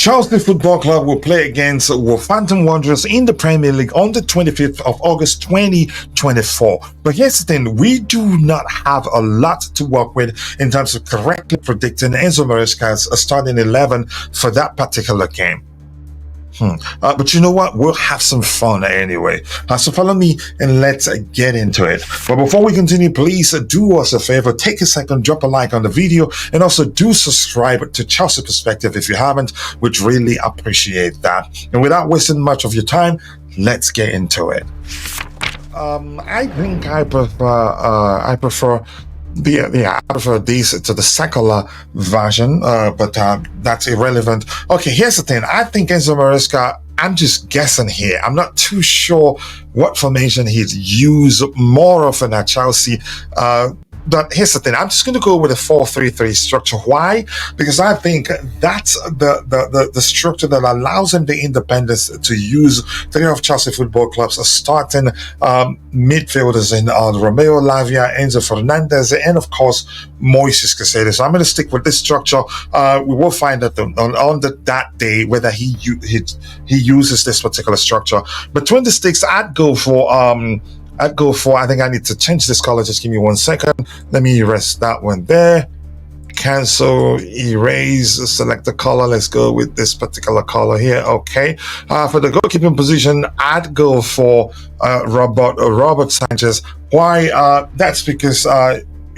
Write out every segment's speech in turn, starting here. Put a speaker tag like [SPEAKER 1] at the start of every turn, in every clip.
[SPEAKER 1] Chelsea Football Club will play against Wolverhampton Wanderers in the Premier League on the 25th of August 2024. But here's the thing, we do not have a lot to work with in terms of correctly predicting Enzo Maresca's starting 11 for that particular game. But you know what? We'll have some fun anyway. So follow me and let's get into it. But before we continue, please do us a favor. Take a second, drop a like on the video, and also do subscribe to Chelsea Perspective if you haven't. We'd really appreciate that. And without wasting much of your time, let's get into it. I think I prefer these to the secular version, but that's irrelevant. Okay, here's the thing. I think Enzo Maresca, I'm just guessing here. I'm not too sure what formation he'd use more often at Chelsea. But here's the thing, I'm just going to go with a 4-3-3 structure. Why? Because I think that's the structure that allows him the independence to use three of Chelsea Football Club's starting midfielders in Romeo Lavia, Enzo Fernandez, and of course, Moises Caicedo. So I'm going to stick with this structure. We will find out on that day whether he uses this particular structure. Between the sticks, I'd go for, I think I need to change this color. Just give me 1 second. Let me erase that one there. Cancel, erase, select the color. Let's go with this particular color here. Okay. For the goalkeeping position, I'd go for Robert Sanchez. Why? That's because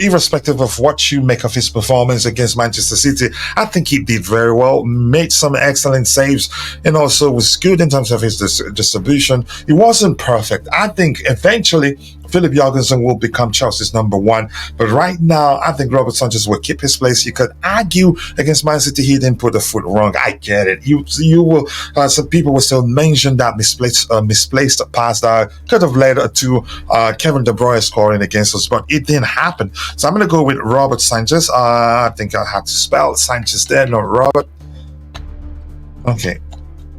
[SPEAKER 1] irrespective of what you make of his performance against Manchester City, I think he did very well, made some excellent saves, and also was good in terms of his distribution. He wasn't perfect. I think eventually Philip Jorgensen will become Chelsea's number one. But right now, I think Robert Sanchez will keep his place. You could argue against Man City, he didn't put the foot wrong. I get it. You will. Some people will still mention that misplaced pass that could have led to Kevin De Bruyne scoring against us, but it didn't happen. So I'm going to go with Robert Sanchez. I think I had to spell Sanchez there, not Robert. Okay.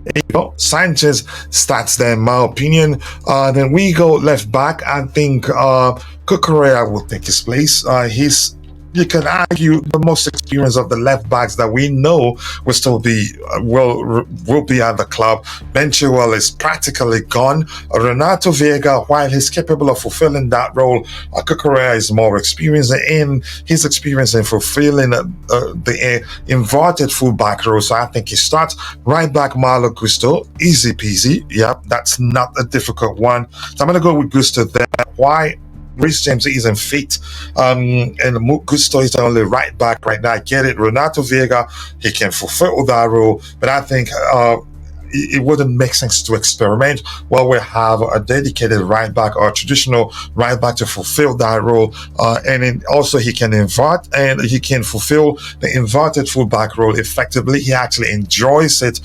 [SPEAKER 1] There you go. Sanchez starts there, in my opinion. Then we go left back. I think Cucurella will take his place. You can argue the most experience of the left backs that we know will still be will be at the club. Ben Chilwell is practically gone. Renato Vega, while he's capable of fulfilling that role, Cucurella is more experienced in his experience in fulfilling the inverted fullback role. So I think he starts. Right back, Malo Gusto, easy peasy. Yep, that's not a difficult one. So I'm going to go with Gusto there. Why? Reece James isn't fit, and Gusto is the only right back right now. I get it. Renato Vega, he can fulfill that role, but I think it wouldn't make sense to experiment while we have a dedicated right back or a traditional right back to fulfill that role. And then also he can invert and he can fulfill the inverted fullback role effectively. He actually enjoys it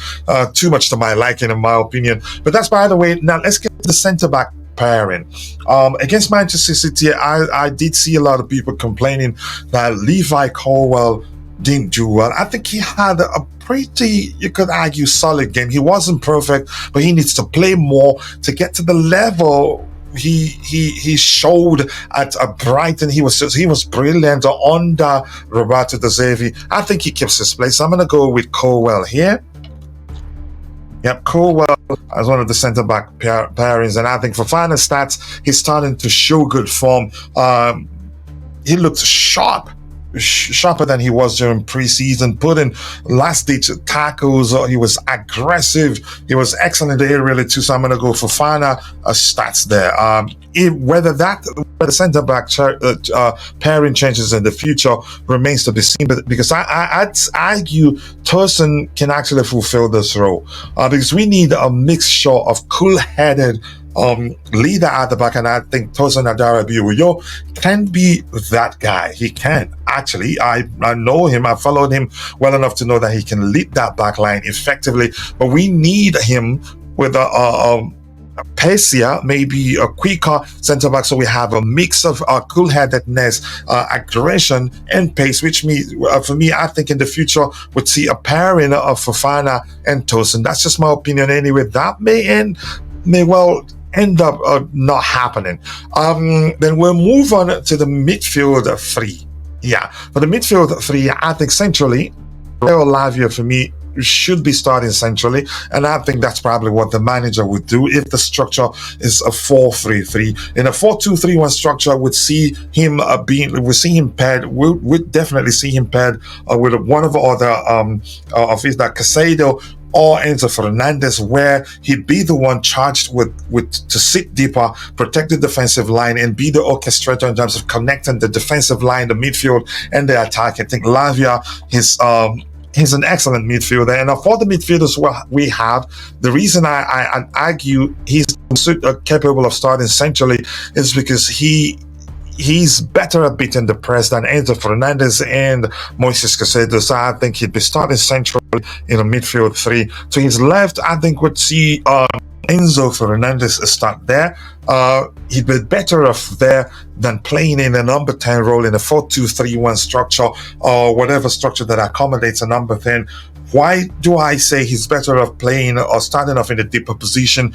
[SPEAKER 1] too much to my liking, in my opinion. But that's by the way. Now let's get to the centre back pairing. Against Manchester City, I did see a lot of people complaining that Levi Colwill didn't do well. I think he had a pretty, you could argue, solid game. He wasn't perfect, but he needs to play more to get to the level he showed at Brighton. He was brilliant under Roberto De Zerbi. I think he keeps his place. I'm going to go with Colwill here. Yep, Colwill as one of the centre-back pairings, and I think for final stats, he's starting to show good form. He looks sharper than he was during preseason, putting last-ditch tackles. He was aggressive. He was excellent in the area too, so I'm going to go for final stats there. Whether the centre-back pairing changes in the future remains to be seen, but because I'd argue Tosin can actually fulfill this role, because we need a mixture of cool-headed leader at the back, and I think Tosin Adarabiuyo can be that guy. He can. Actually, I know him. I followed him well enough to know that he can lead that back line effectively, but we need him with a pacier, maybe a quicker centre back, so we have a mix of cool-headedness, aggression, and pace. Which means, for me, I think in the future we'd see a pairing of Fofana and Tosin. That's just my opinion anyway. That may well end up not happening. Then we'll move on to the midfield three. Yeah, for the midfield three, I think centrally, Romeo Lavia for me should be starting centrally, and I think that's probably what the manager would do if the structure is a 4-3-3. In a 4-2-3-1 structure, would see him paired. Would definitely see him paired with one of the other of his that Casado or Enzo Fernandez, where he'd be the one charged with to sit deeper, protect the defensive line, and be the orchestrator in terms of connecting the defensive line, the midfield, and the attack. I think Lavia he's an excellent midfielder, and of all the midfielders we have, the reason I argue he's capable of starting centrally is because he's better at beating the press than Enzo Fernandez and Moises Caicedo. So I think he'd be starting central in a midfield three. To his left, I think we'd see Enzo Fernandez start there. He'd be better off there than playing in a number 10 role in a 4-2-3-1 structure or whatever structure that accommodates a number 10. Why do I say he's better off playing or starting off in a deeper position?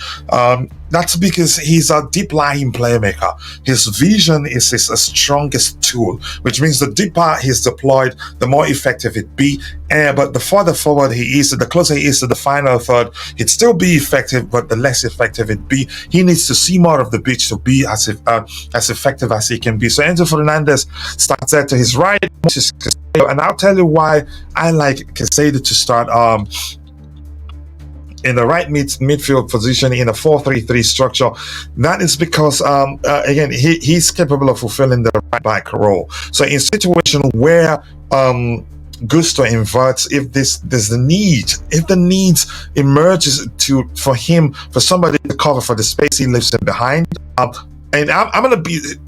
[SPEAKER 1] That's because he's a deep lying playmaker. His vision is his strongest tool, which means the deeper he's deployed, the more effective it be. But the further forward he is, the closer he is to the final third, he'd still be effective, but the less effective it be. He needs to see more of the pitch to be as effective as he can be. So Enzo Fernandez starts there to his right, and I'll tell you why I like Caicedo to start in the right midfield position in a 4-3-3 structure. That is because again, he's capable of fulfilling the right back role. So in situation where Gusto inverts, if the need emerges for somebody to cover for the space he leaves in behind, and I'm going to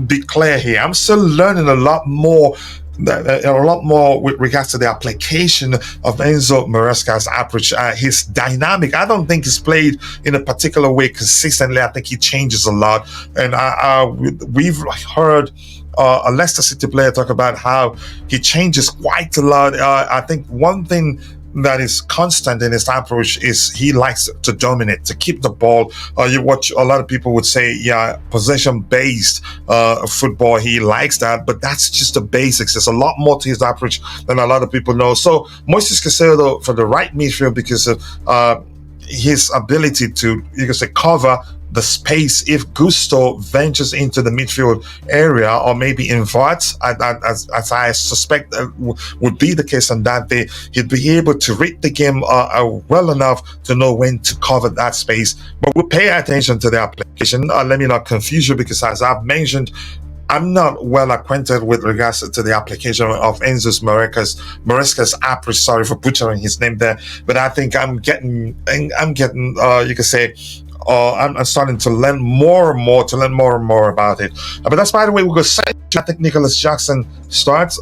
[SPEAKER 1] be clear here. I'm still learning a lot more with regards to the application of Enzo Maresca's approach. His dynamic, I don't think he's played in a particular way consistently. I think he changes a lot, and we've heard a Leicester City player talk about how he changes quite a lot. I think one thing that is constant in his approach is he likes to dominate, to keep the ball. What a lot of people would say, possession-based football. He likes that, but that's just the basics. There's a lot more to his approach than a lot of people know. So Moises Caicedo for the right midfield because of his ability to, you can say, cover the space if Gusto ventures into the midfield area or maybe inverts, as I suspect would be the case on that day. He'd be able to read the game well enough to know when to cover that space. But we'll pay attention to the application. Let me not confuse you, because as I've mentioned, I'm not well acquainted with regards to the application of Enzo Maresca's approach. Sorry for butchering his name there, but I think I'm getting, you could say, I'm starting to learn more and more about it. But that's, by the way, we'll go second. I think Nicholas Jackson starts.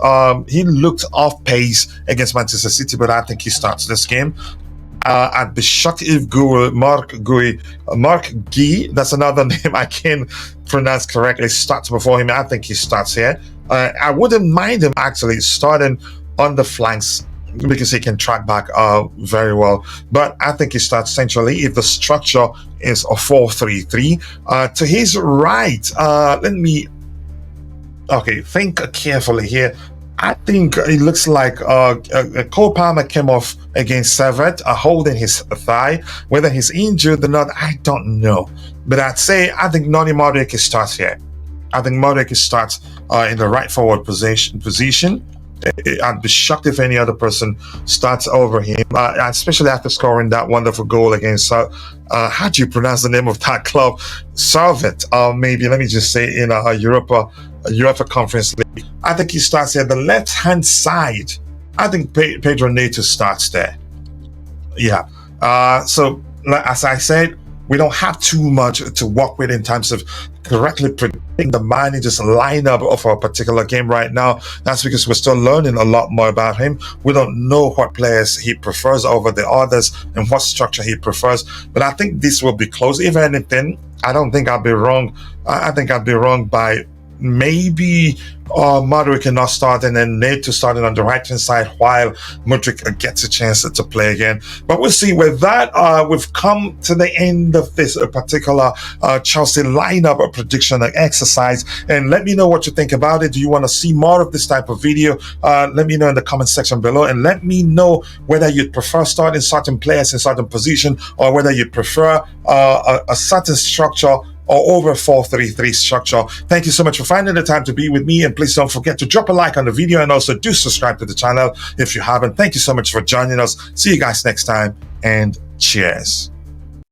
[SPEAKER 1] He looked off pace against Manchester City, but I think he starts this game. I'd be shocked if Mark Guy, that's another name I can't pronounce correctly, starts before him. I think he starts here. I wouldn't mind him actually starting on the flanks, because he can track back very well. But I think he starts centrally if the structure is a 4-3-3. To his right, let me think carefully here. I think it looks like Cole Palmer came off against Servette, holding his thigh. Whether he's injured or not, I don't know. But I think Noni Madueke starts here. I think Madueke starts in the right forward position. I'd be shocked if any other person starts over him, especially after scoring that wonderful goal against, how do you pronounce the name of that club? Servette, maybe, let me just say, in a UEFA Conference League. I think he starts here. The left-hand side, I think Pedro Neto starts there. Yeah. So, as I said, we don't have too much to work with in terms of correctly predicting the manager's lineup of a particular game right now. That's because we're still learning a lot more about him. We don't know what players he prefers over the others and what structure he prefers. But I think this will be close. If anything, I don't think I'll be wrong. I think I'd be wrong by maybe Madueke not start, and then Neto starting on the right hand side while Mudryk gets a chance to play again. But we'll see. With that, we've come to the end of this particular Chelsea lineup prediction exercise. And let me know what you think about it. Do you want to see more of this type of video? Let me know in the comment section below, and let me know whether you'd prefer starting certain players in certain position, or whether you'd prefer a certain structure or over 4-3-3 structure. Thank you so much for finding the time to be with me, and please don't forget to drop a like on the video, and also do subscribe to the channel if you haven't. Thank you so much for joining us. See you guys next time, and cheers.